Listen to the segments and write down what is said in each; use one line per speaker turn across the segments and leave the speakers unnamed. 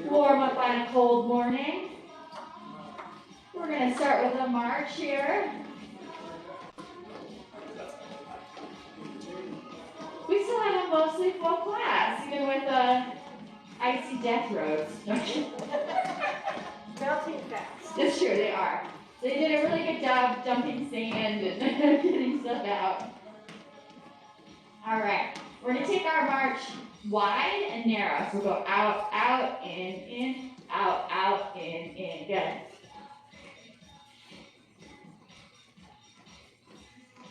Warm up on a cold morning. We're going to start with a march here. We still have a mostly full class, even with icy death roads.
Melting fast.
That's true, they are. They did a really good job dumping sand and getting stuff out. All right, we're going to take our march wide and narrow. So we'll go out, out, in, out, in. Good.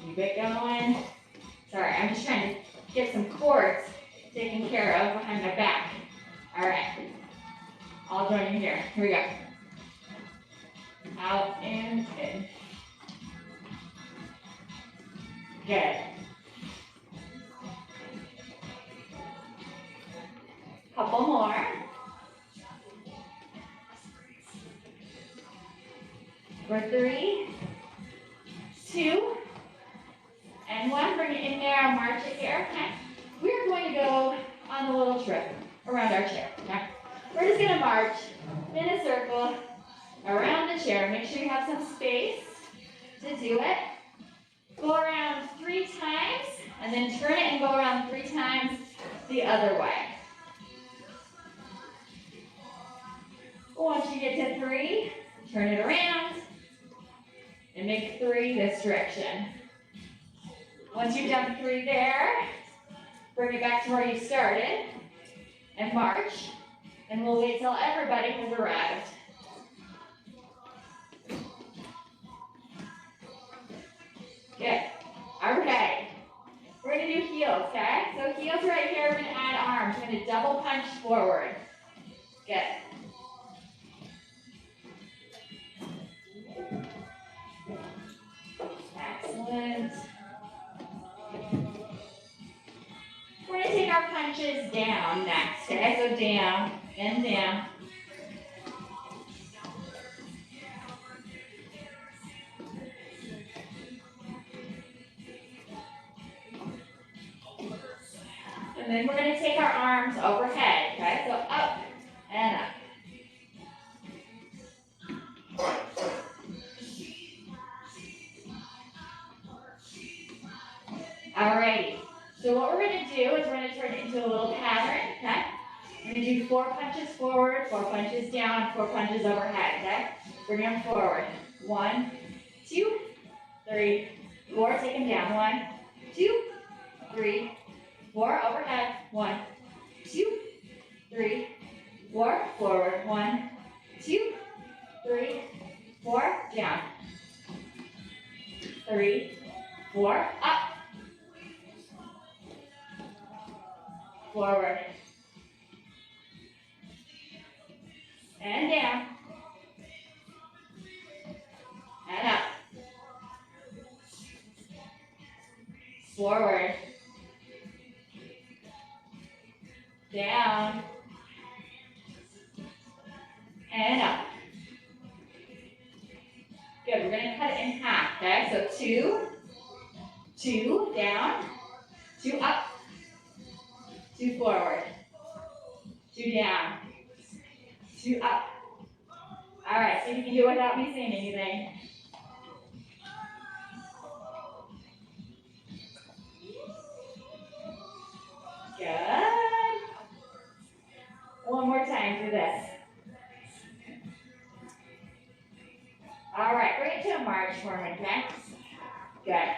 Keep it going. Sorry, I'm just trying to get some cords taken care of behind my back. All right, I'll join you here. Here we go. Out and in. Good. Couple more. For 3, 2, and 1. Bring it in there. March it here. Okay. We're going to go on a little trip around our chair. Okay. We're just going to march in a circle around the chair. Make sure you have some space to do it. Go around 3 times, and then turn it and go around 3 times the other way. Once you get to 3, turn it around and make 3 this direction. Once you've done 3 there, bring it back to where you started and march, and we'll wait till everybody has arrived. Good. All right. We're going to do heels, okay? So heels right here, we're going to add arms. We're going to double punch forward. Good. Excellent. We're going to take our punches down next, okay? So down and down. And then we're going to take our arms overhead, okay? So up and up. Alrighty. So what we're going to do is we're going to turn it into a little pattern, okay? We're going to do 4 punches forward, 4 punches down, 4 punches overhead, okay? Bring them forward. 1, 2, 3, 4. Take them down. 1, 2, 3, 4. Overhead. 1, 2, 3, 4. Forward. 1, 2, 3, 4. Down. 3, 4. Up. Forward. And down. And up. Forward. Down. And up. Good. We're going to cut it in half, okay? So 2, down, 2 up, 2 forward, 2 down, 2 up. All right, so you can do it without me saying anything. Good. One more time for this. All right, bring it to a march for me, okay? Good.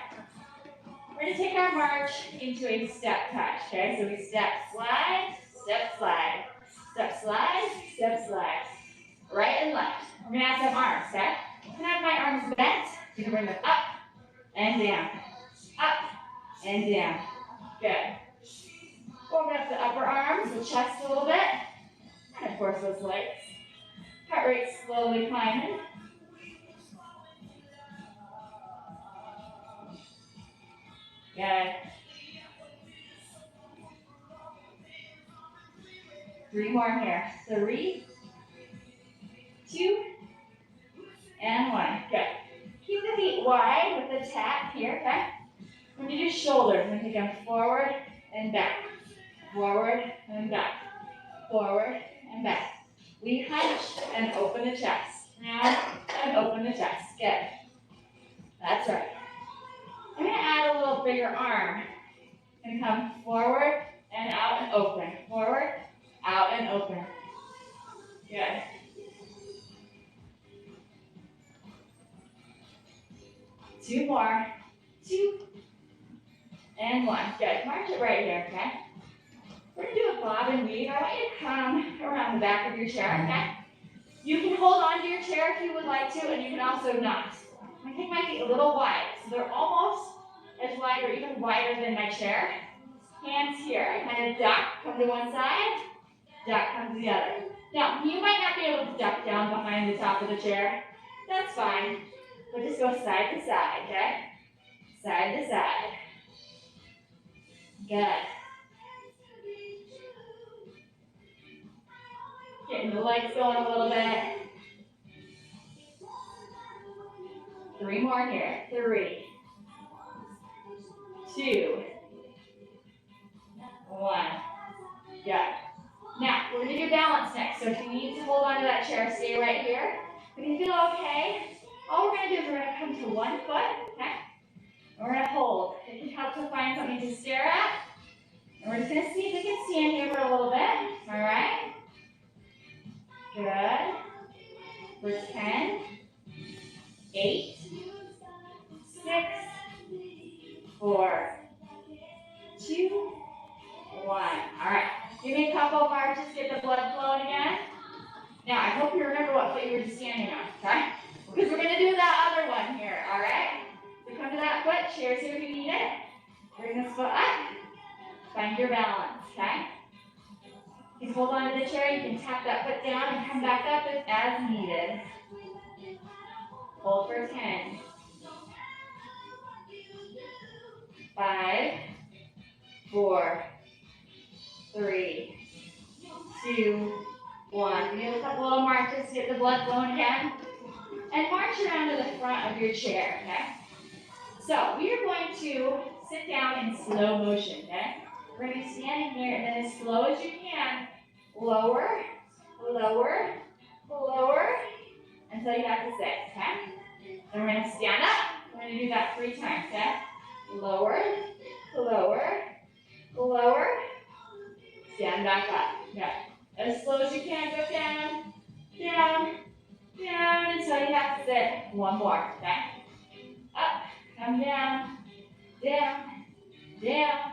We're going to take our march into a step touch, okay? So we step, slide, step, slide. Step, slide, step, slide. Right and left. We're going to add some arms, okay? You can have my arms bent. You can bring them up and down. Up and down. Good. Warm up the upper arms, the chest a little bit. And of course those legs. Heart rate slowly climbing. Good. 3 more here. 3, 2, and 1. Good. Keep the feet wide with the tap here, okay? We're going to do shoulders. We're going to take them forward and back. Forward and back. Forward and back. We hunch and open the chest. Now, and open the chest. Good. That's right. I'm going to add a little bigger arm. And come forward and out and open. Forward, out and open. Good. Two more. 2 and 1. Good. March it right here, okay? We're going to do a bob and weave. I want you to come around the back of your chair, okay? You can hold on to your chair if you would like to, and you can also not. I'm going to take my feet a little wide, so they're almost as wide or even wider than my chair. Hands here. I kind of duck, come to one side, duck, come to the other. Now, you might not be able to duck down behind the top of the chair. That's fine. But just go side to side, okay? Side to side. Good. Getting the legs going a little bit. 3 more here. 3, 2, 1. Good. Now, we're going to do balance next. So if you need to hold on to that chair, stay right here. If you feel okay, all we're going to do is we're going to come to one foot, okay? And we're going to hold. It can help to find something to stare at. And we're just going to see if we can stand here for a little bit. All right? Good. For 10, 8, 6, 4, 2, 1. All right. Give me a couple of marches, get the blood flowing again. Now, I hope you remember what foot you were just standing on, okay? Because we're going to do that other one here, all right? So come to that foot, chairs here if you need it. Bring this foot up. Find your balance, okay? You can hold on to the chair, you can tap that foot down and come back up as needed. Hold for 10. 5, 4, 3, 2, 1. Give me a couple little marches to get the blood flowing again. And march around to the front of your chair, okay? So we are going to sit down in slow motion, okay? We're going to be standing here, and then as slow as you can, lower, lower, lower, until you have to sit, okay? Then we're going to stand up. We're going to do that 3 times, okay? Lower, lower, lower, stand back up. Okay. As slow as you can, go down, down, down, until you have to sit. 1 more, okay? Up, come down, down, down.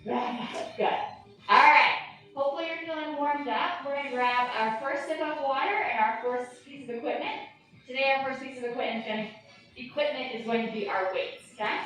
Good. All right. Hopefully you're feeling warmed up. We're going to grab our first sip of water and our first piece of equipment. Today our first piece of equipment is going to be our weights, okay?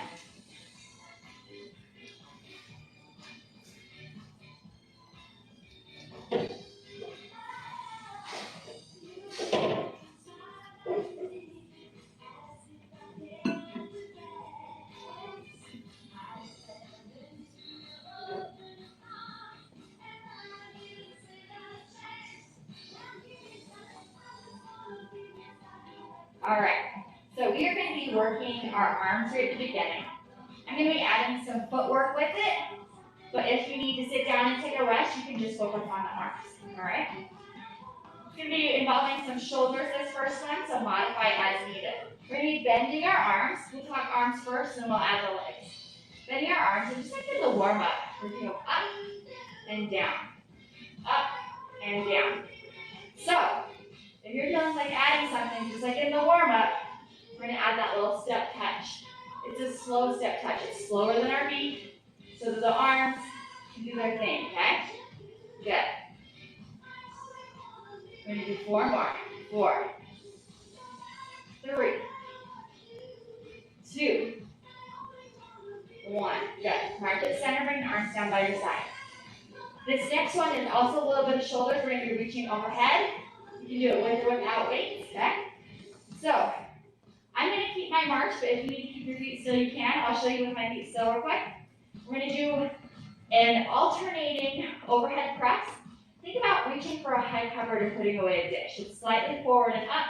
All right, so we are going to be working our arms right at the beginning. I'm going to be adding some footwork with it, but if you need to sit down and take a rest, you can just focus on the arms, all right? It's going to be involving some shoulders this first one, so modify as needed. We're going to be bending our arms. We'll talk arms first, and then we'll add the legs. Bending our arms, and just like in the warm-up, we're going to go up and down, up and down. So, if you're feeling like adding something, just like in the warm-up, we're going to add that little step touch. It's a slow step touch. It's slower than our beat, so that the arms can do their thing, okay? Good. We're going to do 4 more. 4, 3, 2, 1. Good. Mark it center, bring the arms down by your side. This next one is also a little bit of shoulders. We're going to be reaching overhead. You can do it with or without weights, okay? So, I'm going to keep my march, but if you need to keep your feet still, you can. I'll show you with my feet still real quick. We're going to do an alternating overhead press. Think about reaching for a high cupboard and putting away a dish. It's slightly forward and up,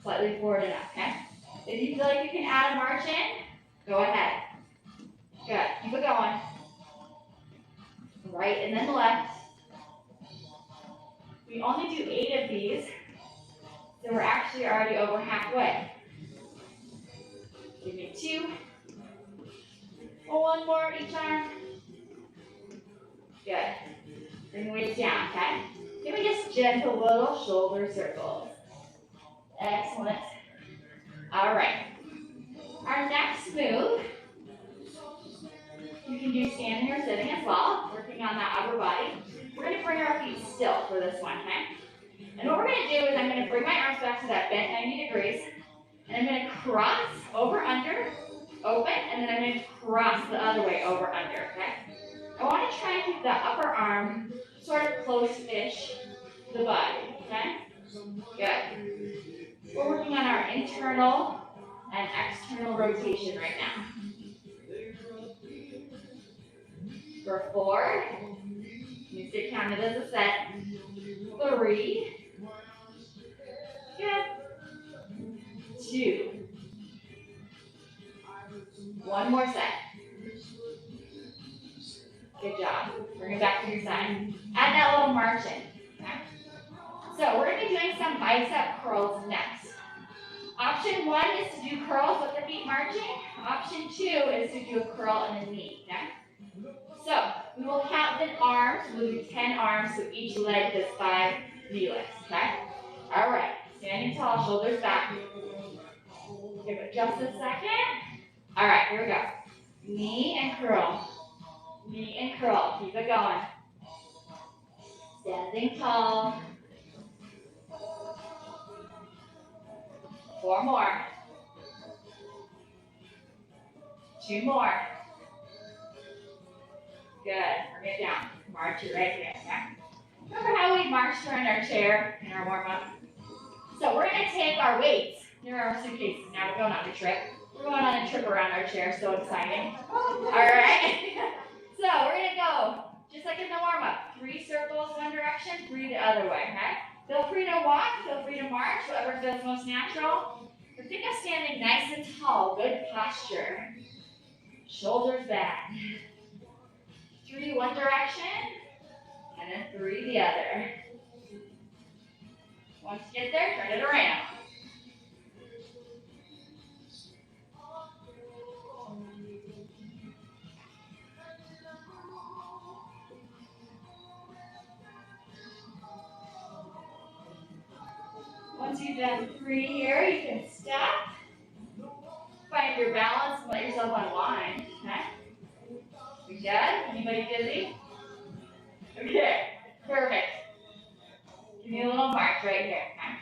slightly forward and up, okay? If you feel like you can add a march in, go ahead. Good. Keep it going. Right and then left. We only do 8 of these, so we're actually already over halfway. Give me 2. One more each arm. Good. Bring the weights down, okay? Give me just gentle little shoulder circles. Excellent. All right. Our next move, you can do standing or sitting as well, working on that upper body. We're going to bring our feet still for this one, okay? And what we're going to do is I'm going to bring my arms back to that bent 90 degrees, and I'm going to cross over, under, open, and then I'm going to cross the other way over, under, okay? I want to try and keep the upper arm sort of close-ish to the body, okay? Good. We're working on our internal and external rotation right now. For 4, you sit counted as a set. 3, good. 2, 1 more set. Good job. Bring it back to your side. Add that little march in. Okay? So we're going to be doing some bicep curls next. Option 1 is to do curls with the feet marching. Option 2 is to do a curl in the knee. Okay? So we will count the arms. We'll do 10 arms, so each leg does 5 knee lifts. Okay? All right. Standing tall, shoulders back. Give it just a second. All right, here we go. Knee and curl. Knee and curl. Keep it going. Standing tall. 4 more. 2 more. Good. Bring it down. March it right here. Okay? Remember how we marched around our chair in our warm-up? So we're going to take our weights. Here are our suitcases. Now we're going on a trip. We're going on a trip around our chair. So exciting. All right. So we're going to go just like in the warm-up. 3 circles one direction, 3 the other way. Okay? Feel free to walk. Feel free to march. Whatever feels most natural. But think of standing nice and tall. Good posture. Shoulders back. 3 one direction, and then 3 the other. Once you get there, turn it around. Once you've done 3 here, you can stop. Find your balance and let yourself unwind. Okay? We good? Anybody dizzy? Okay, perfect. Give me a little march right here. Okay?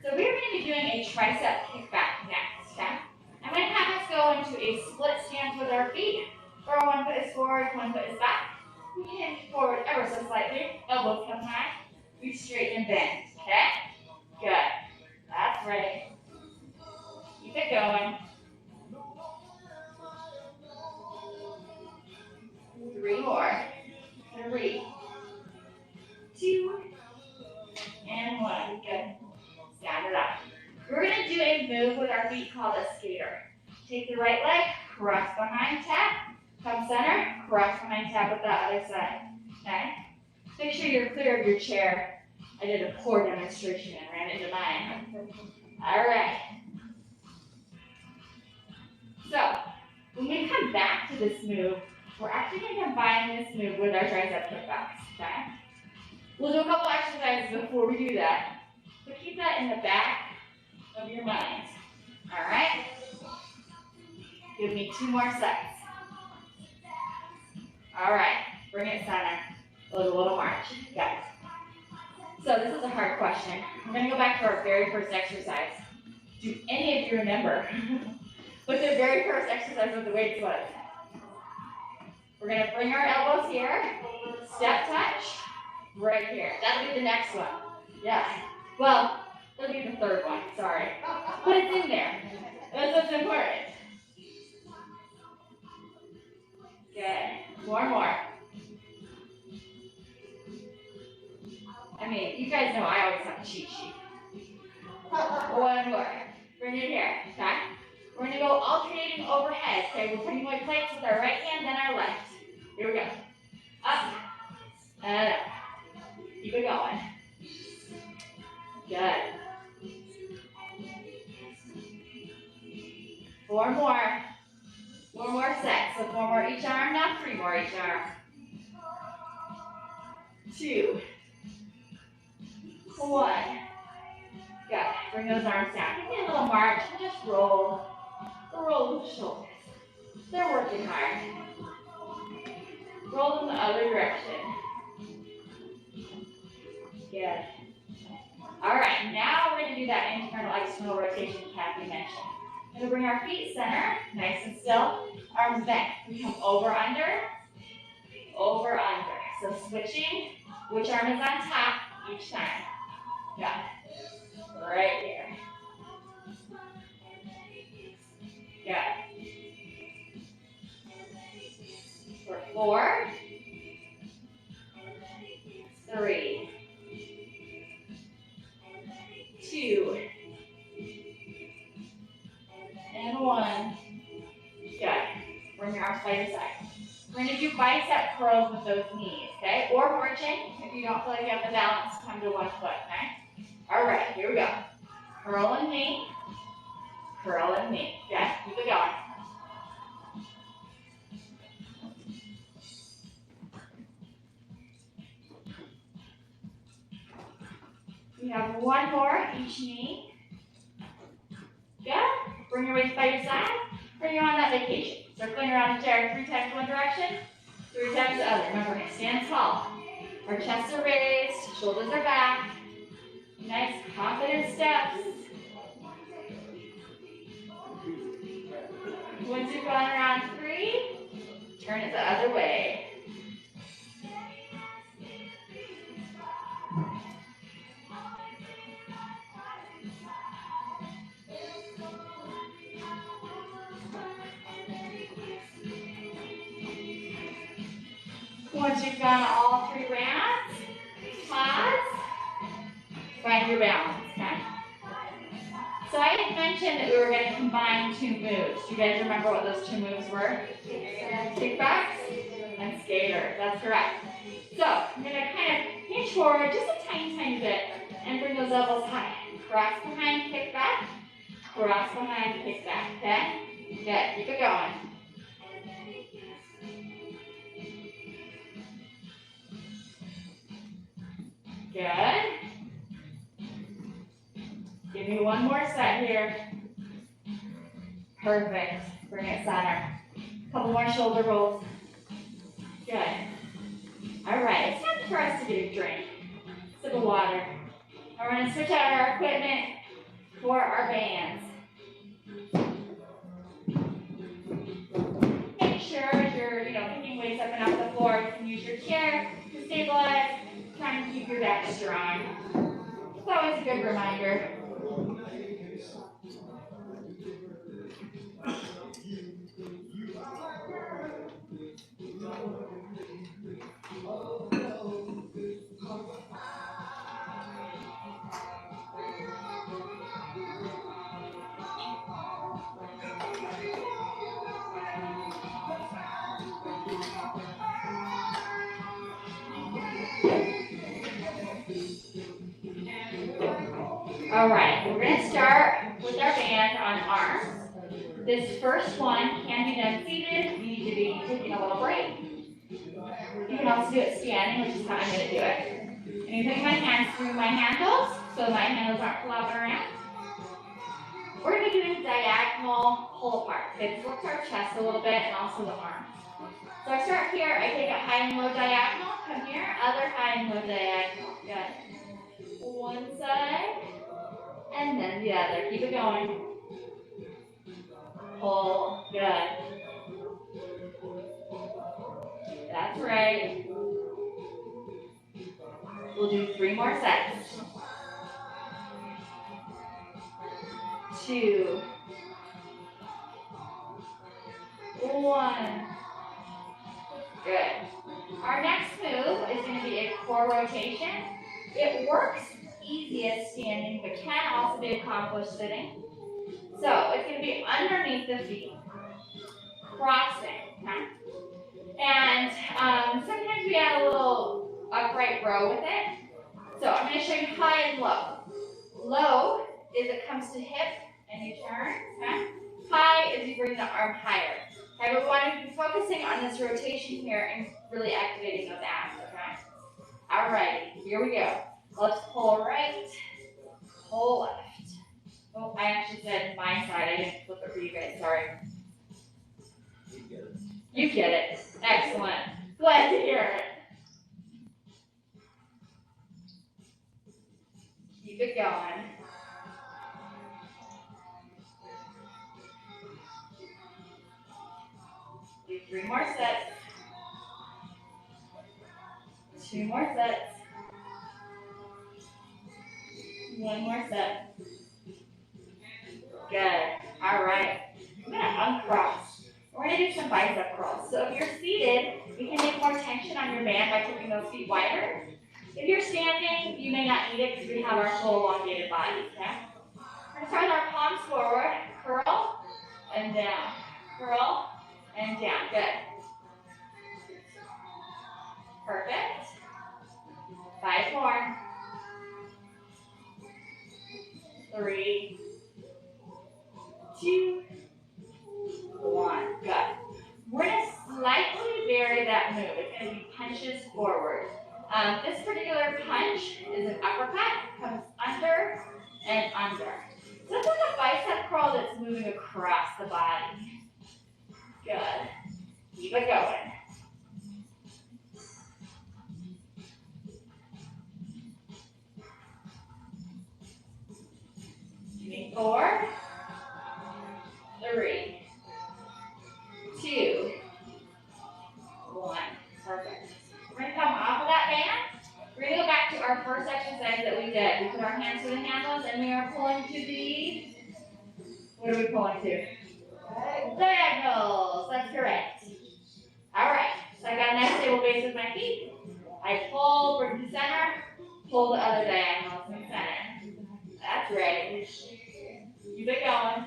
So we're going to be doing a tricep kickback next. Okay? I'm going to have us go into a split stance with our feet. Where 1 foot is forward, 1 foot is back. We can hinge forward ever so slightly. Elbows come high. We straighten and bend. Okay? Good. That's right. Keep it going. 3 more. 3, 2, and 1. Good. Stand it up. We're going to do a move with our feet called a skater. Take the right leg, cross behind, tap. Come center, cross behind, tap with the other side. Okay? Make sure you're clear of your chair. I did a poor demonstration and ran into mine. All right. So, when we come back to this move, we're actually going to combine this move with our tricep kickbacks, okay? We'll do a couple exercises before we do that, but keep that in the back of your mind, all right? Give me 2 more sets. All right, bring it center. A little march, guys. So this is a hard question. We're going to go back to our very first exercise. Do any of you remember what the very first exercise with the weights was? We're going to bring our elbows here, step touch, right here. That'll be the next one. Yeah. Well, that'll be the third one, sorry. But it's in there. That's what's important. Good. 1 more. I mean, you guys know I always have a cheat sheet. 1 more. Bring it here, okay? We're going to go alternating overhead. Okay, we're putting away plates with our right hand, then our left. Here we go. Up and up. Keep it going. Good. 4 more. 4 more sets. So 4 more each arm, now 3 more each arm. 2, 1. Good. Bring those arms down. Give me a little march and just roll. Roll the shoulders. They're working hard. Roll them the other direction. Good. All right, now we're going to do that internal external rotation Kathy mentioned. We're going to bring our feet center, nice and still. Arms bent. We come over, under. Over, under. So switching. Which arm is on top each time? Got it. Right here. Good. For 4, 3, 2, and 1. Good. Bring your arms side to side. We're going to do bicep curls with those knees, okay? Or marching. If you don't feel like you have the balance, come to one foot, okay? All right, here we go. Curl and knee. Curl and knee. Good. Keep it going. We have 1 more each knee. Good. Bring your weight by your side. Bring you on that vacation. Circling around the chair 3 times one direction, 3 times the other. Remember, stand tall. Our chests are raised, shoulders are back. Nice, confident steps. Once you've gone around 3, turn it the other way. Once you've gone all 3 rounds, pause, find your balance, okay? So I had mentioned that we were going to combine 2 moves. Do you guys remember what those 2 moves were? Kickbacks and skater. That's correct. So I'm going to kind of hinge forward just a tiny, tiny bit and bring those elbows high. Cross behind, kickback. Cross behind, kickback. Okay? Good. Keep it going. Good. Give me 1 more set here. Perfect. Bring it center. Couple more shoulder rolls. Good. All right, it's time for us to get a drink. Sip of water. We're going to switch out our equipment for our bands. Make sure as you're, picking weights up and off the floor, you can use your chair to stabilize, trying to keep your back strong. It's always a good reminder. All right, we're going to start with our band on arms. This first one can be done seated. You need to be taking a little break. You can also do it standing, which is how I'm going to do it. I'm putting my hands through my handles so my handles aren't flopping around. We're going to do a diagonal pull apart. This works our chest a little bit and also the arms. So I start here, I take a high and low diagonal, come here, other high and low diagonal. Good. One side, and then the other. Keep it going. Pull, good. That's right. We'll do 3 more sets. 2, 1. Good. Our next move is going to be a core rotation. It works easiest standing, but can also be accomplished sitting. So it's going to be underneath the feet, crossing. Okay? And sometimes we add a little upright row with it. So I'm going to show you high and low. Low is it comes to hip and you turn. Okay? High is you bring the arm higher. Okay, but we want to be focusing on this rotation here and really activating those abs. Okay? All right, here we go. Let's pull right, pull left. Oh, I actually said my side. I didn't flip it for you guys. Sorry. You get it. Excellent. Glad to hear it. Keep it going. Do 3 more sets. 2 more sets. 1 more set. Good. All right. I'm going to uncross. We're going to do some bicep curls. So if you're seated, you can make more tension on your band by taking those feet wider. If you're standing, you may not need it because we have our full elongated body. Okay? We're going to start with our palms forward. Curl and down. Curl and down. Good. Perfect. 5 more. 3, 2, 1. Good. We're going to slightly vary that move. It's going to be punches forward. This particular punch is an uppercut. Comes under and under. So it's like a bicep curl that's moving across the body. Good. Keep it going. Give me 4, 3, 2, 1. Perfect. We're going to come off of that band. We're going to go back to our first exercise that we did. We put our hands to the handles and we are pulling to the, what are we pulling to? Diagonals. That's correct. All right. So I got a nice stable base with my feet. I pull, bring to center, pull the other diagonals in center. That's right. Keep it going.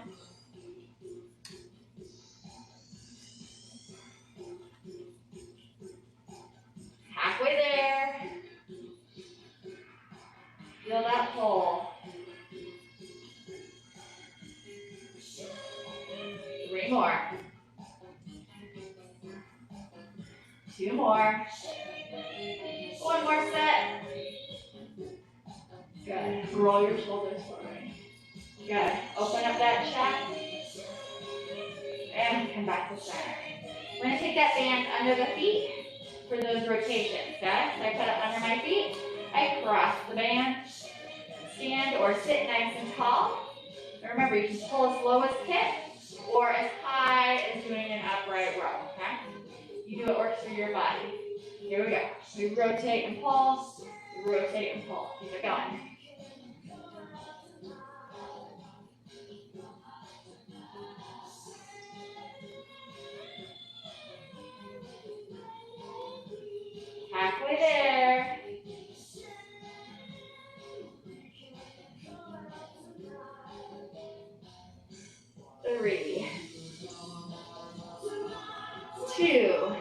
Halfway there. Feel that pull. 3 more. 2 more. 1 more set. Good. Roll your shoulders forward. Good. Open up that chest. And come back to center. We're going to take that band under the feet for those rotations. Good. So I put it under my feet. I cross the band. Stand or sit nice and tall. And remember, you can pull as low as hip or as high as doing an upright row. Okay? You do what works for your body. Here we go. We rotate and pull. We rotate and pull. Keep it going. Halfway there. Three, 2,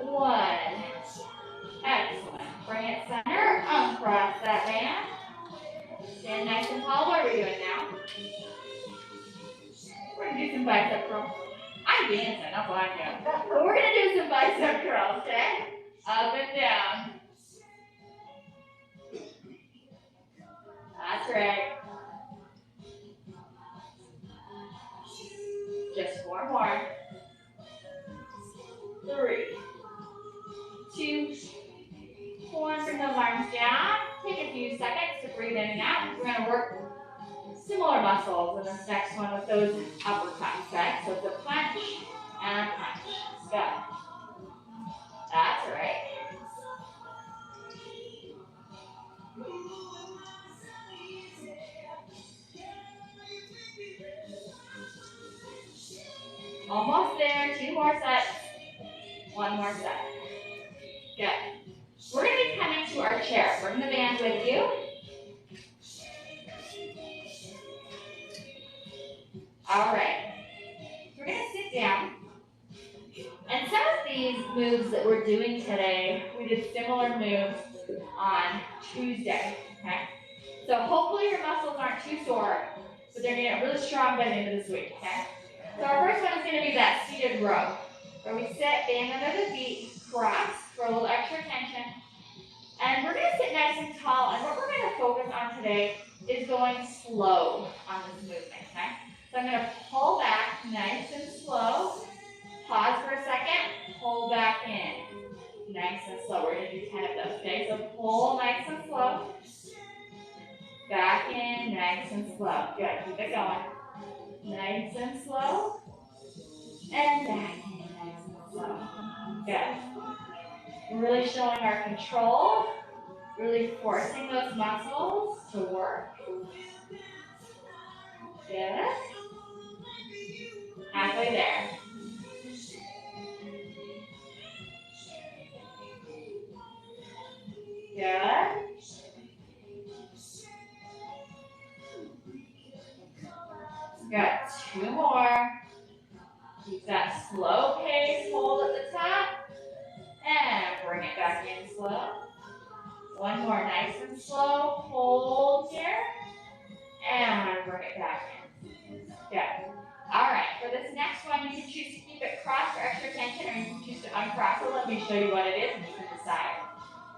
1. Excellent. Bring it center. Uncross that band. Stand nice and tall. What are we doing now? We're going to do some bicep curls. I'm dancing. That's what I'm doing. But we're going to do some bicep curls, okay? Up and down. That's right. Just 4 more. 3, 2, 1. Bring those arms down. Take a few seconds to breathe in and out. We're going to work similar muscles in this next one with those uppercuts, okay? So it's a planche and a punch. Good. That's right. Almost there. 2 more sets. 1 more set. Good. We're going to be coming to our chair. Bring the band with you. All right. We're going to sit down. And some of these moves that we're doing today, we did similar moves on Tuesday, okay? So hopefully your muscles aren't too sore, but they're gonna get really strong by the end of this week, okay? So our first one is gonna be that seated row, where we sit, band under the feet, cross for a little extra tension, and we're gonna sit nice and tall, and what we're gonna focus on today is going slow on this movement, okay? So I'm gonna pull back nice and slow, pause for a second, pull back in, nice and slow. We're gonna do 10 of those, okay? So pull nice and slow, back in, nice and slow. Good, keep it going. Nice and slow, and back in, nice and slow. Good. We're really showing our control, really forcing those muscles to work. Good. Halfway there. Good. Good. 2 more. Keep that slow pace. Hold at the top. And bring it back in slow. 1 more. Nice and slow. Hold here. And bring it back in. Good. All right. For this next one, you can choose to keep it crossed for extra tension, or you can choose to uncross it. Let me show you what it is, and you can decide.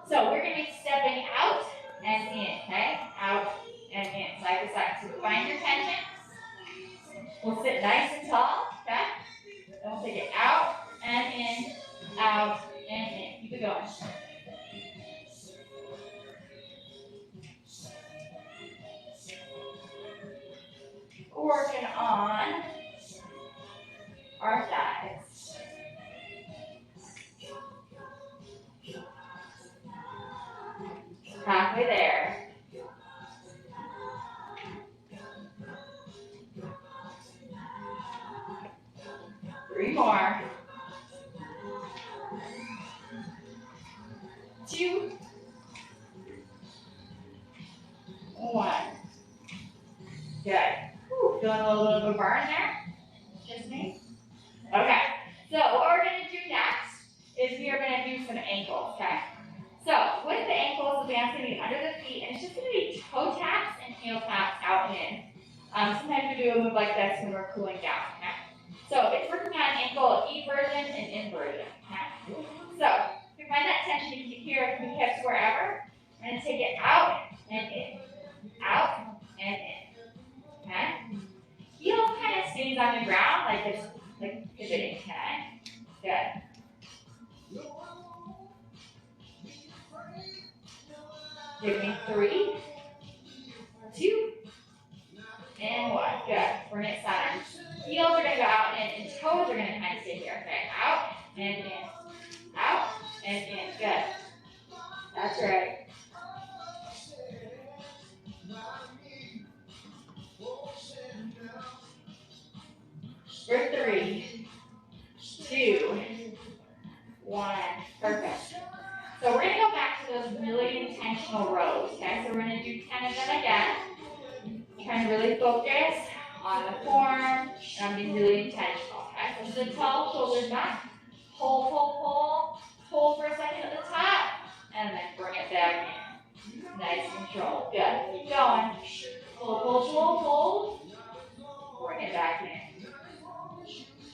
So we're going to be stepping out and in, okay? Out and in, side to side. So find your tension. We'll sit nice and tall, okay? Then we'll take it out and in, out and in. Keep it going. Working on our thighs. Halfway there. Three more. 2, 1. Good. Ooh, feeling a little bit of a burn there? Just me? Okay. So what we're going to do next is we are going to do some ankles, okay? So with the ankles, the band's going to be under the feet, and it's just going to be toe taps and heel taps out and in. Sometimes we do a move like this when we're cooling down, okay? So it's working on ankle eversion and inversion, okay? So if you find that tension, you can here from the hips wherever, and take it out and in, out and in, okay? Heel kind of stays on the ground like it's like pivoting, okay? Good. Give me 3, 2, and 1. Good. Bring it center. Heels are going to go out and in, and toes are going to kind of stay here. Okay. Out and in. Out and in. Good. That's right. For 3, 2, 1. Perfect. So we're going to go back to those really intentional rows. Okay. So we're going to do 10 of them again. Trying to really focus on the form and being really intentional. Okay. So sit tall, shoulders back. Pull, pull, pull. Hold for a second at the top. And then bring it back in. Nice control. Good. Keep going. Pull, pull, pull, hold. Bring it back in.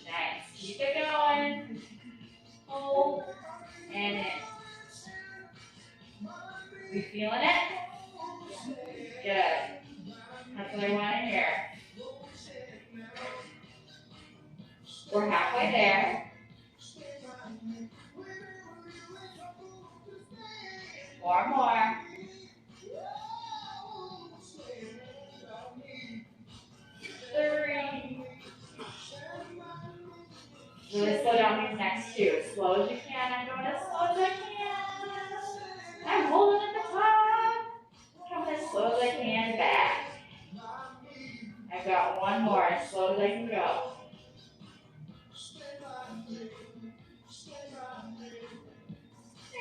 Nice. Keep it going. Hold. And in. You feeling it? Good. That's what I want to hear. We're halfway there. 4 more. 3. Really slow down these next 2. As slow as you can. I'm going as slow as I can. I'm holding at the top. Coming as slow as I can back. I've got 1 more, as slow as I can go.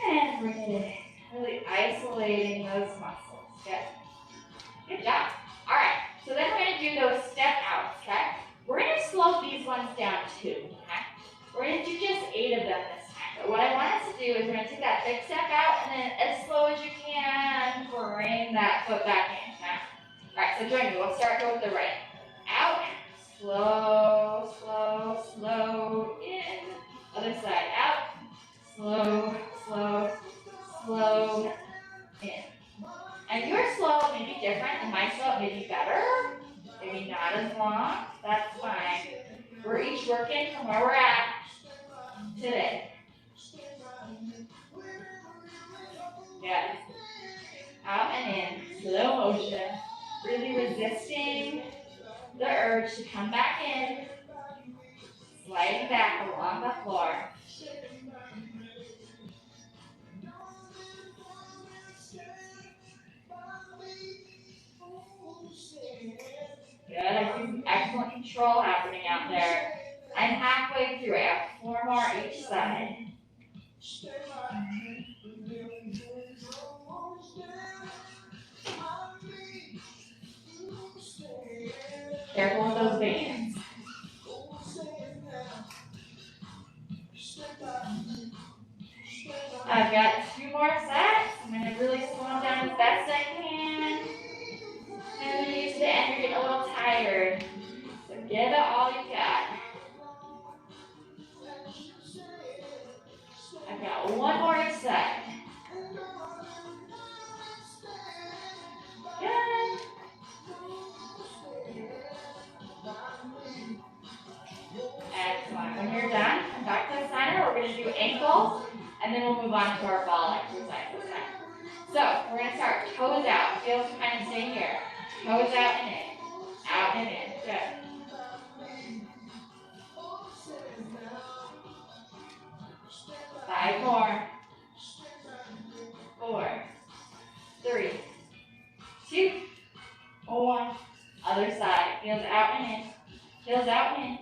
And bring it in. Really isolating those muscles. Good. Good job. All right. So then we're going to do those step outs, okay? We're going to slow these ones down too, okay? We're going to do just 8 of them this time. But what I want us to do is we're going to take that big step out, and then as slow as you can, bring that foot back in. Okay? All right, so join me. We'll start with the right. Out, slow, slow, slow, in. Other side, out, slow, slow, slow, in. And your slow may be different, and my slow may be better, maybe not as long. That's fine. We're each working from where we're at today. Yes. Out and in, slow motion. Really resisting the urge to come back in. Sliding back along the floor. Good. I see some excellent control happening out there. I'm halfway through. I have 4 more each side. Careful with those bands. I've got 2 more sets. I'm going to really slow them down as best I can. And when you get to the end, you're getting a little tired. So give it all you got. I've got 1 more each side. Good. Excellent. When you're done, come back to the center. We're going to do ankles, and then we'll move on to our ball exercise this time. So we're going to start toes out. Heels kind of stay here. Toes out and in. Out and in. Good. Five more. 4, 3, 2, 1. Other side. Heels out and in. Heels out and in.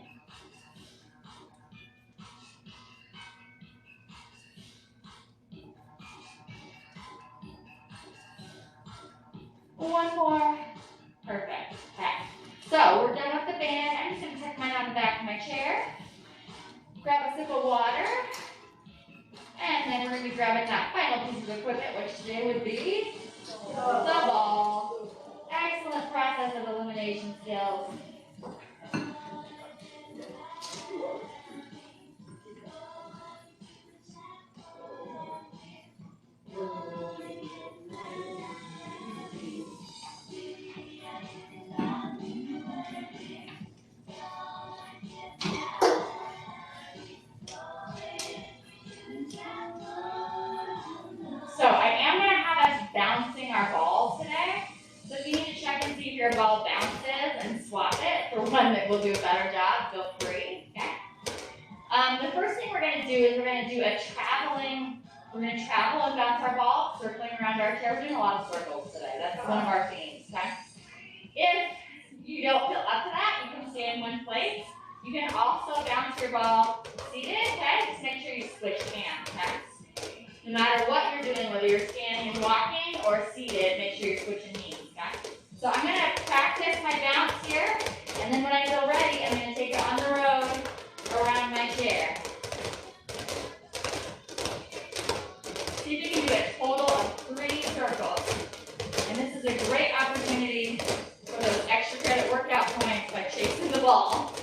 One more. Perfect. Okay. So we're done with the band. I'm just going to tuck mine on the back of my chair. Grab a sip of water. And then we're going to be grabbing that final piece of equipment, which today would be the ball. Excellent process of elimination skills. So I am going to have us bouncing our balls today. So if you need to check and see if your ball bounces and swap it for one that will do a better job, feel free. Okay. The first thing we're going to do is we're going to travel and bounce our ball, circling around our chair. We're doing a lot of circles today. That's one of our themes. Okay. If you don't feel up to that, you can stay in one place. You can also bounce your ball seated. Okay. Just make sure you switch hands. Okay. No matter what you're doing, whether you're standing and walking or seated, make sure you're switching knees, okay? So I'm going to practice my bounce here, and then when I feel ready, I'm going to take it on the road around my chair. See if you can do a total of 3 circles. And this is a great opportunity for those extra credit workout points by chasing the ball.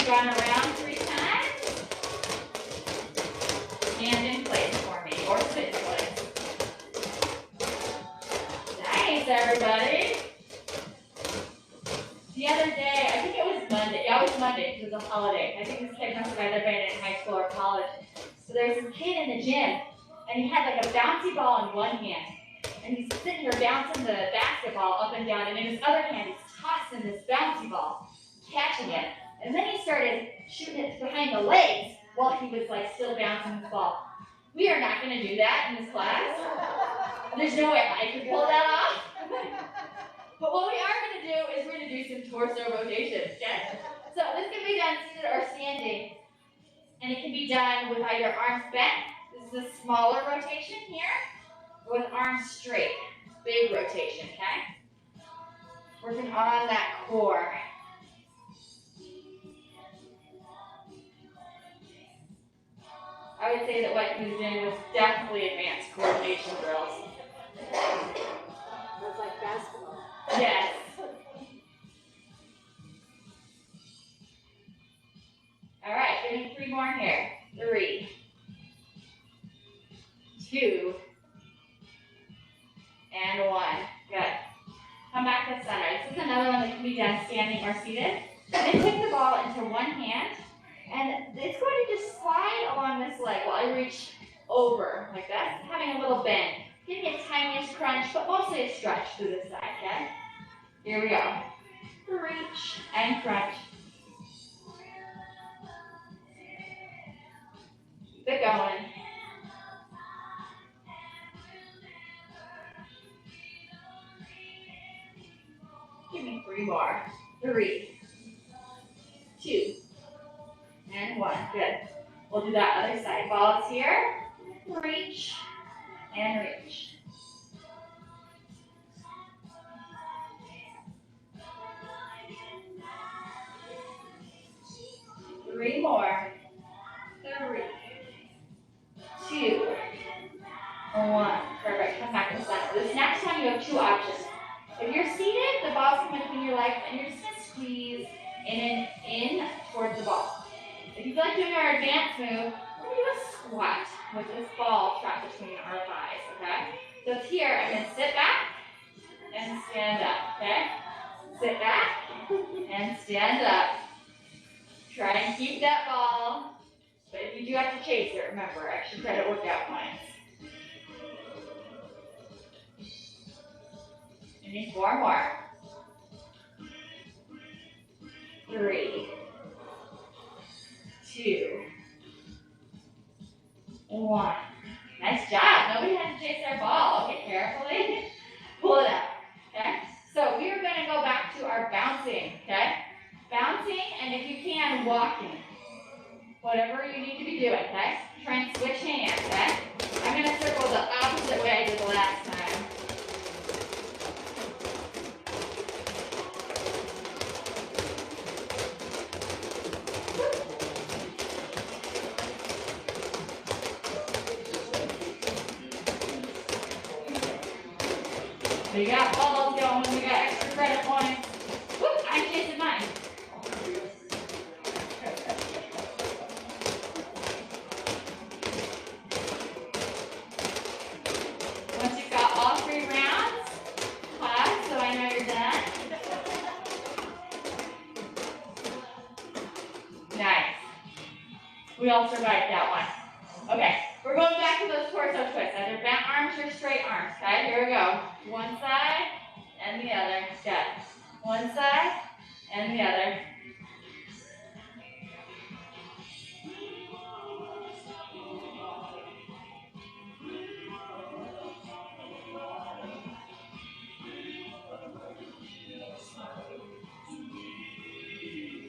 Run around 3 times. Stand in place for me, or sit in place. Nice, everybody. The other day, I think it was Monday. Yeah, it was Monday because it was a holiday. I think this kid must have either been in high school or college. So there's this kid in the gym, and he had like a bouncy ball in one hand. And he's sitting here bouncing the basketball up and down, and in his other hand, he's tossing this bouncy ball, catching it. And then he started shooting it behind the legs while he was like still bouncing the ball. We are not going to do that in this class. There's no way I could pull that off. But what we are going to do is we're going to do some torso rotations, okay? So this can be done seated or standing. And it can be done with either arms bent. This is a smaller rotation here. with arms straight. Big rotation, okay? Working on that core. I would say that what he was doing was definitely advanced coordination drills.
That's like basketball.
Yes. All right, getting 3 more here. 3, 2, and 1. Good. Come back to center. This is another one that can be done standing or seated. Then take the ball into one hand, and it's going to just slide along this leg while I reach over like that, having a little bend. Getting a tiniest crunch, but mostly a stretch through this side, okay? Here we go. Reach and crunch. Keep it going. Give me 3 more. 3, 2, and 1. Good. We'll do that other side. Ball is here. Reach and reach. 3 more. 3, 2, 1. Perfect. Come back to center. This next time you have 2 options. If you're seated, the ball's coming between your legs, and you're just going to squeeze in and in towards the ball. If you feel like doing our advanced move, we're going to do a squat with this ball trapped between our thighs, okay? So it's here. I'm going to sit back and stand up, okay? Sit back and stand up. Try and keep that ball. But if you do have to chase it, remember, extra credit workout points. You need 4 more. 3, 2, 1. Nice job. Nobody had to chase their ball. Okay, carefully. Pull it up. Okay? So we are going to go back to our bouncing. Okay? Bouncing, and if you can, walking. Whatever you need to be doing, okay? Try and switch hands, okay? I'm going to circle the opposite way I did the last time. We got balls going, we got extra credit points. Whoop, I'm chasing mine. Once you've got all 3 rounds, pause so I know you're done. Nice. We all survived that one. Okay, we're going back to those torso twists. Either bent arms or straight arms. Okay, here we go. One side and the other. Good. One side and the other.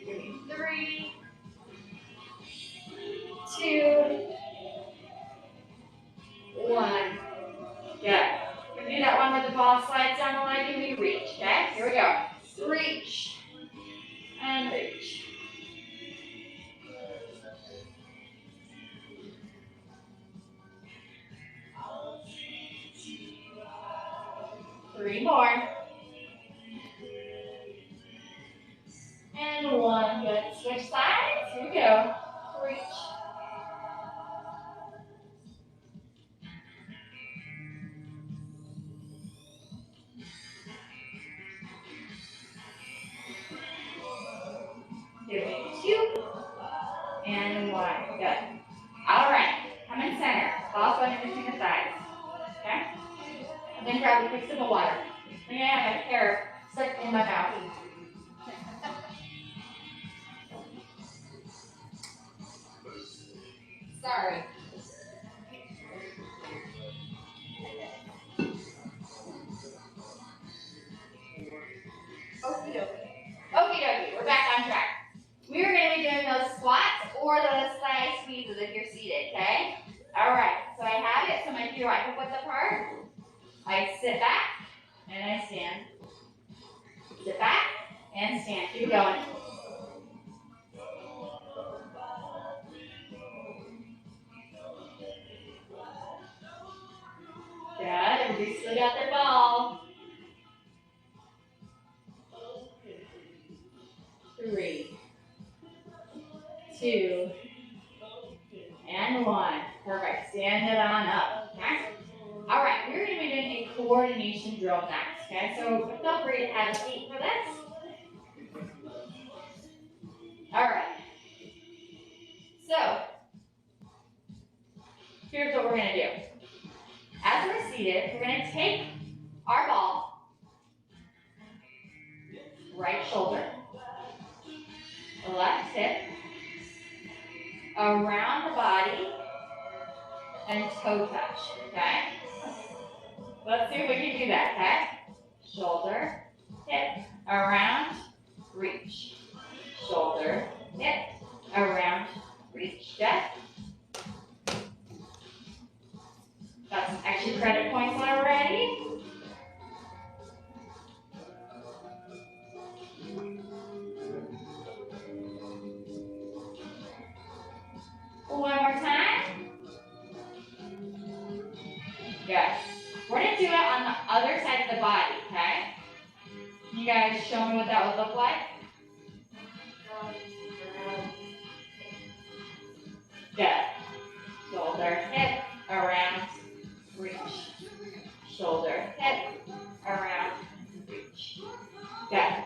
Give me 3, 2, 1. Good. We're going to do that one where the ball slides down the leg and we reach. Okay? Here we go. Reach. And reach. 3 more. And 1. Good. Switch sides. Here we go. Reach. Give me 2 and 1. Good. All right. Come in center. Ball going in between the thighs. Okay? And then grab a quick sip of water. Yeah, I have a hair stuck in my mouth. Sorry. Okie dokie. We're back on track. We are going to be doing those squats or those thigh squeezes if you're seated, okay? All right. So I have it. So my feet are right hip width apart. stand. Sit back and stand. Keep it going. Good. Everybody still got their ball. 3, 2, and 1. Perfect. Stand it on up. Okay? All right, we're going to be doing a coordination drill next. Okay, so feel free to have a seat for this. All right. So, here's what we're going to do. As we're seated, we're going to take our ball, right shoulder, left hip, around the body, and toe touch, okay? Let's see if we can do that, okay? Shoulder, hip, around, reach. Shoulder, hip, around, reach. Good? Got some extra credit points already. One more time. Good. We're going to do it on the other side of the body, okay? Can you guys show me what that would look like? Good. Shoulder, hip, around, reach. Shoulder, hip, around, reach. Good.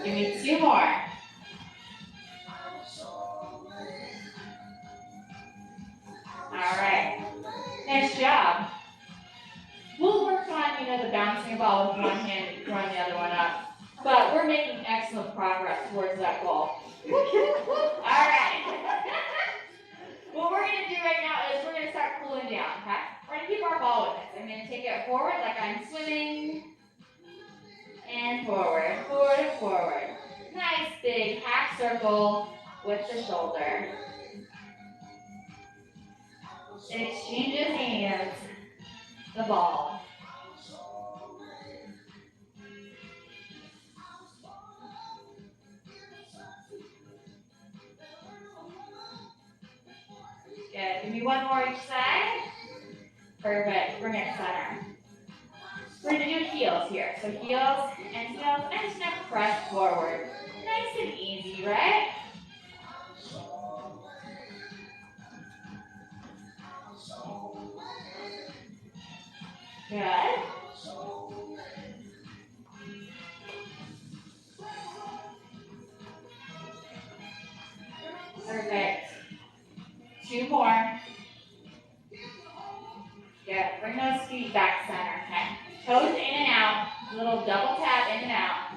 Give me 2 more. All right. Nice job. We'll work on, the bouncing ball with one hand and throwing the other one up. But we're making excellent progress towards that goal. All right. What we're going to do right now is we're going to start cooling down, okay? We're going to keep our ball with us. I'm going to take it forward like I'm swimming. And forward, forward, and forward. Nice big half circle with the shoulder. It exchanges hands. The ball. Good. Give me 1 more each side. Perfect. Bring it center. We're going to do heels here. So heels and heels. And just going to press forward. Nice and easy, right? Good. Perfect. 2 more. Good. Bring those feet back center, okay? Toes in and out. Little double tap in and out.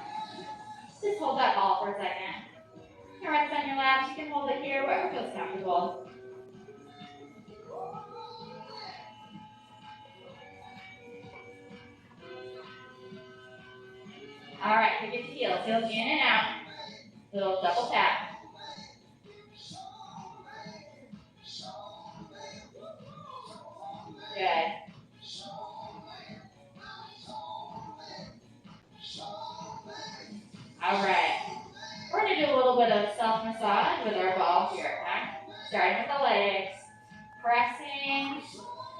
Just hold that ball for a second. You can rest on your laps. You can hold it here, wherever feels comfortable. All right, take it to heels. Heels in and out. Little double tap. Good. All right. We're going to do a little bit of self-massage with our ball here, okay? Starting with the legs. Pressing,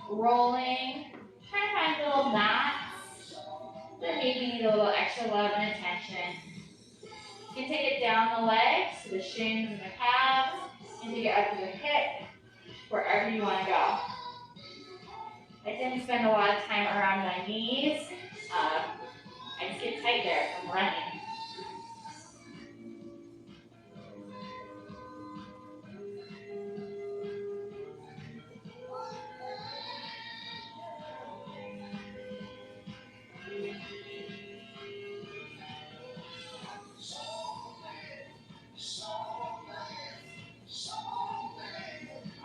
rolling. Trying to find little knots that maybe need a little extra love and attention. You can take it down the legs, to the shins and the calves, and take it up to the hip, wherever you want to go. I tend to spend a lot of time around my knees. I just get tight there from running.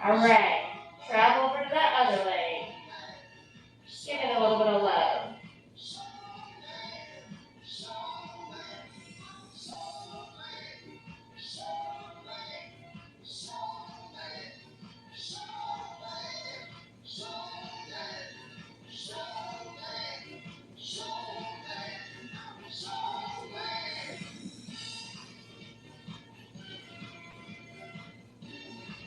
All right, travel over to that other leg. Give it a little bit of love.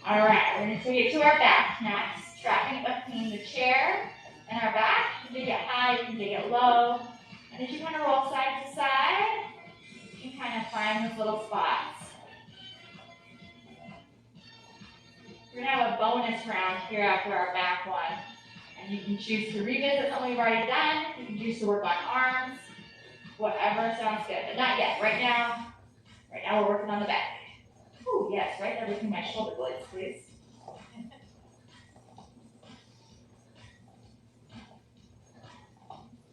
All right, we're going to take it to our back next, trapping it between the chair and our back. You can take it high, you can take it low. And as you kind of roll side to side, you can kind of find those little spots. We're going to have a bonus round here after our back one. And you can choose to revisit something we've already done. You can choose to work on arms, whatever sounds good. But not yet. Right now we're working on the back. Ooh, yes, right there between my shoulder blades, please.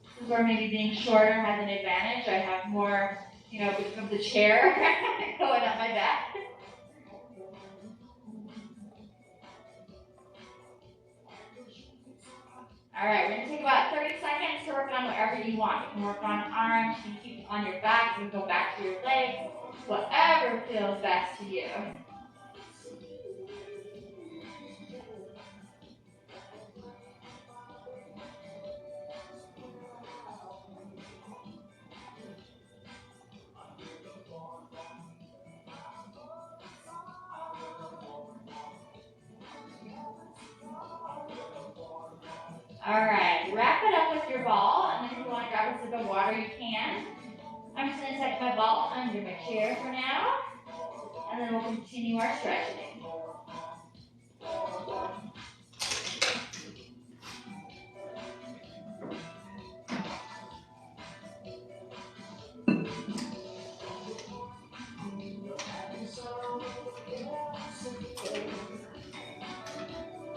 This is where maybe being shorter has an advantage. I have more, because of the chair going up my back. All right, we're going to take about 30 seconds to work on whatever you want. You can work on arms, you can keep it on your back, you can go back to your legs, whatever feels best to you. All right, wrap it up with your ball, and then if you want to grab a sip of water, you can. I'm just going to tuck my ball under my chair for now, and then we'll continue our stretching.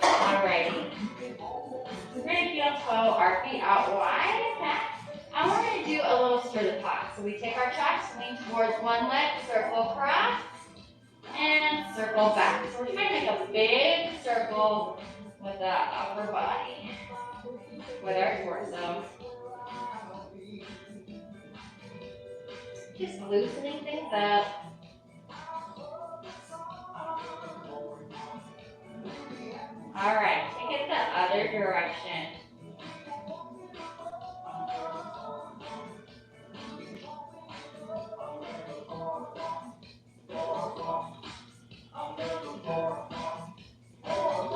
Alrighty. We're going to heel toe our feet out wide, back. And we're going to do a little stir the pot. So we take our chest, lean towards one leg, circle across, and circle back. So we're trying to make a big circle with the upper body, with our torso. Just loosening things up. All right, take it the other direction.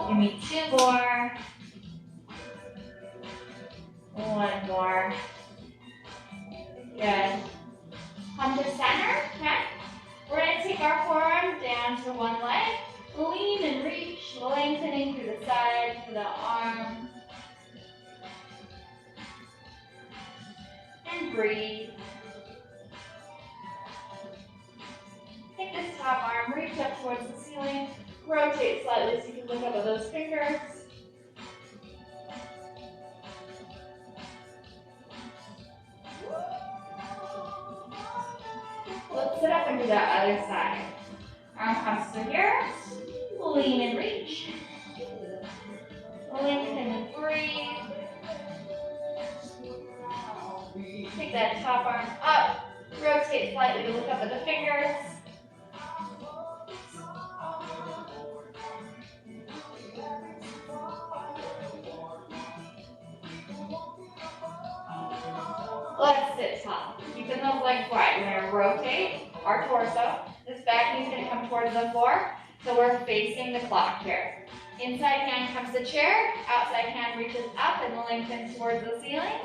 Give me 2 more. 1 more. Good. Come to center, okay? We're going to take our forearm down to one leg. Lean and reach, lengthening through the side, to the arm. And breathe. Take this top arm, reach up towards the ceiling. Rotate slightly so you can look up at those fingers. Let's sit up and do that other side. Arm comes to here. Lean and reach. Lengthen and breathe. Take that top arm up. Rotate slightly to look up at the fingers. Let's sit tall. Keeping those legs wide. We're going to rotate our torso. This back knee is going to come towards the floor. So we're facing the clock here. Inside hand comes to chair. Outside hand reaches up and lengthens towards the ceiling.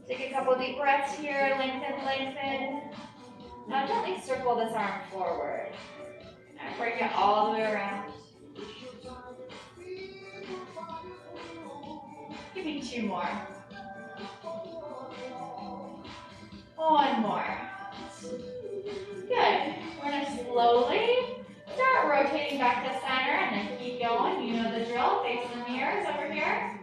Take a couple deep breaths here. Lengthen, lengthen. Now gently circle this arm forward. And bring it all the way around. Give me 2 more. 1 more. Good. We're going to slowly start rotating back to center and then keep going. You know the drill. Face the mirrors over here.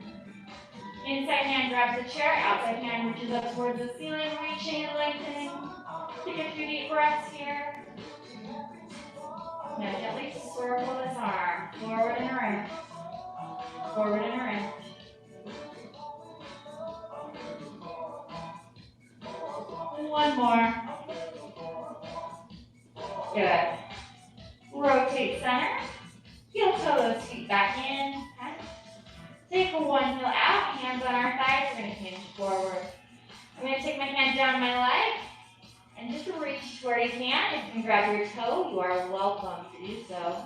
Inside hand grabs the chair. Outside hand reaches up towards the ceiling. Reaching and lengthening. Take a few deep breaths here. Now gently circle this arm. Forward and around. Forward and around. One more. Good. Rotate center. Heel toe those feet back in. Okay. Take one heel out, hands on our thighs. We're going to hinge forward. I'm going to take my hand down my leg and just reach where you can. If you can grab your toe, you are welcome to do so.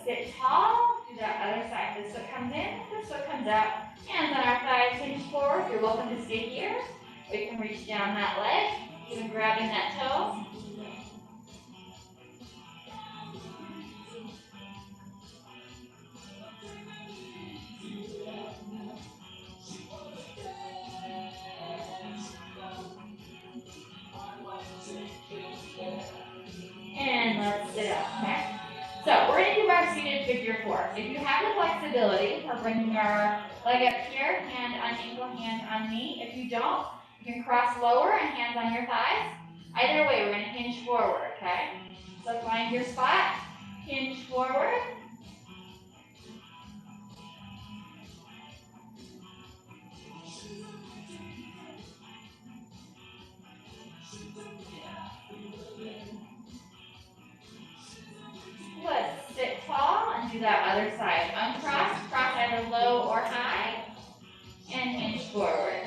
sit tall. Do that other side. This foot comes in, this foot comes out. Hands on our thighs, hinge forward. You're welcome to stay here. We can reach down that leg, even grabbing that toe. And let's sit up, okay? So we're going to do our seated figure four. If you have the flexibility, we're bringing our leg up here, hand on ankle, hand on knee. If you don't, you can cross lower and hands on your thighs. Either way, we're going to hinge forward, okay? So find your spot, hinge forward. Let's sit tall and do that other side. Uncross, cross either low or high, and hinge forward.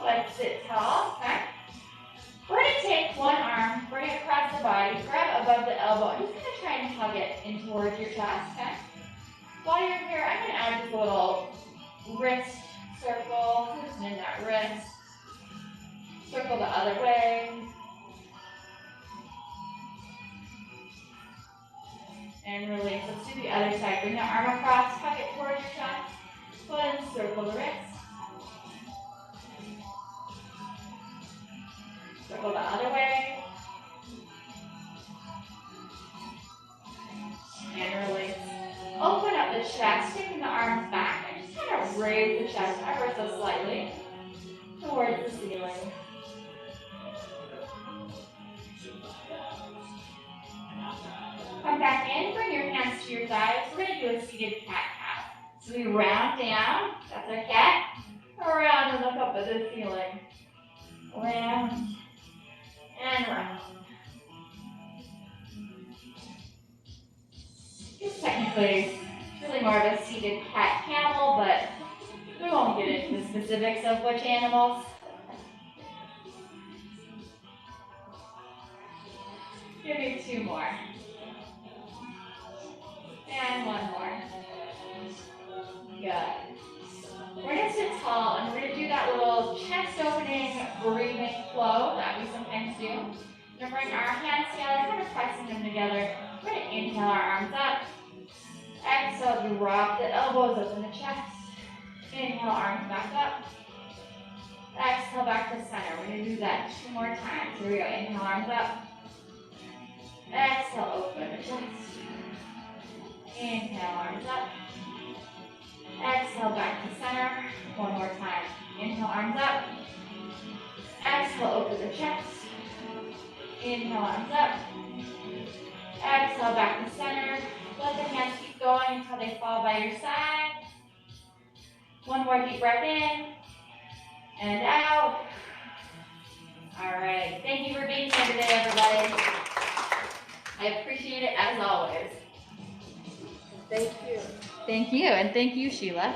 Let's sit tall, okay? We're going to take one arm, bring it across the body, grab above the elbow, and just going to try and hug it in towards your chest, okay? While you're here, I'm going to add just a little wrist circle, loosen that wrist, circle the other way, and release. Let's do the other side. Bring the arm across, hug it towards your chest, go ahead and circle the wrist. Circle the other way. And release. Open up the chest, taking the arms back, and just kind of raise the chest ever so slightly towards the ceiling. Come back in, bring your hands to your thighs. We're going to do a seated cat-cow. So we round down, that's our cat, around and look up at the ceiling. Round and round. It's technically really more of a seated cat-camel, but we won't get into the specifics of which animals. Give me two more. And one more. Good. We're going to sit tall and we're going to do that little chest opening breathing flow that we sometimes do. We're going to bring our hands together, kind of pressing them together. We're going to inhale our arms up. Exhale, drop the elbows up in the chest. Inhale, arms back up. Exhale, back to center. We're going to do that two more times. Here we go. Inhale, arms up. Exhale, open the chest. Inhale, arms up. Exhale, back to center. One more time. Inhale, arms up. Exhale, open the chest. Inhale, arms up. Exhale, back to center. Let the hands keep going until they fall by your side. One more deep breath in and out. All right. Thank you for being here today, everybody. I appreciate it as always.
Thank you.
Thank you, and thank you, Sheila.